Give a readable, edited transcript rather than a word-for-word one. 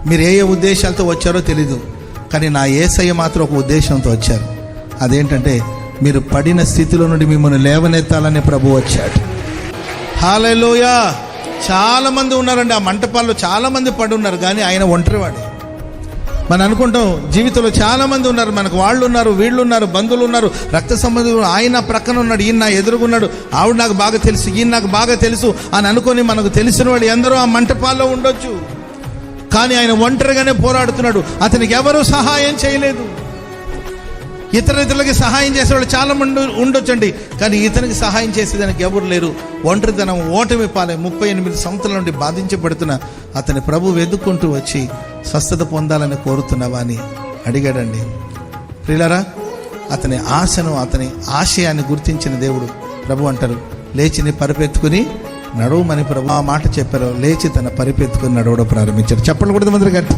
మీరు ఏ ఉద్దేశాలతో వచ్చారో తెలీదు, కానీ నా యేసయ్య మాత్రం ఒక ఉద్దేశంతో వచ్చారు. అదేంటంటే మీరు పడిన స్థితిలో నుండి మిమ్మల్ని లేవనెత్తాలని ప్రభు వచ్చాడు. హల్లెలూయా. చాలా మంది ఉన్నారండి ఆ మంటపాల్లో, చాలా మంది పడి ఉన్నారు, కానీ ఆయన ఒంటరివాడే. మనం అనుకుంటాం జీవితంలో చాలా మంది ఉన్నారు, మనకు వాళ్ళు ఉన్నారు, వీళ్ళు ఉన్నారు, బంధువులు ఉన్నారు, రక్త సంబంధులు, ఆయన ప్రక్కన ఉన్నాడు, ఈయన నా ఎదురుగున్నాడు, ఆవిడ నాకు బాగా తెలుసు, ఈయన నాకు బాగా తెలుసు అని అనుకొని మనకు తెలిసిన వాళ్ళు ఎందరో ఆ మంటపాల్లో ఉండొచ్చు. కానీ ఆయన ఒంటరిగానే పోరాడుతున్నాడు. అతనికి ఎవరూ సహాయం చేయలేదు. ఇతరులకి సహాయం చేసేవాళ్ళు చాలా మంది ఉండొచ్చండి, కానీ ఇతనికి సహాయం చేసేదానికి ఎవరు లేరు. ఒంటరితనం, ఓటమి పాలే 38 సంవత్సరాల నుండి బాధించబడుతున్న అతని ప్రభు వెతుక్కుంటూ వచ్చి స్వస్థత పొందాలని కోరుతున్నావా అని అడిగాడండి. ప్రియులారా, అతని ఆశను, అతని ఆశయాన్ని గుర్తించిన దేవుడు ప్రభు అంటారు, లేచి నీ పరిపెత్తుకుని నడవమని ప్రభు ఆ మాట చెప్పారు. లేచి తన పరిపెత్తుకుని నడవడం ప్రారంభించారు. చెప్పండి కూడా మంది గట్టి.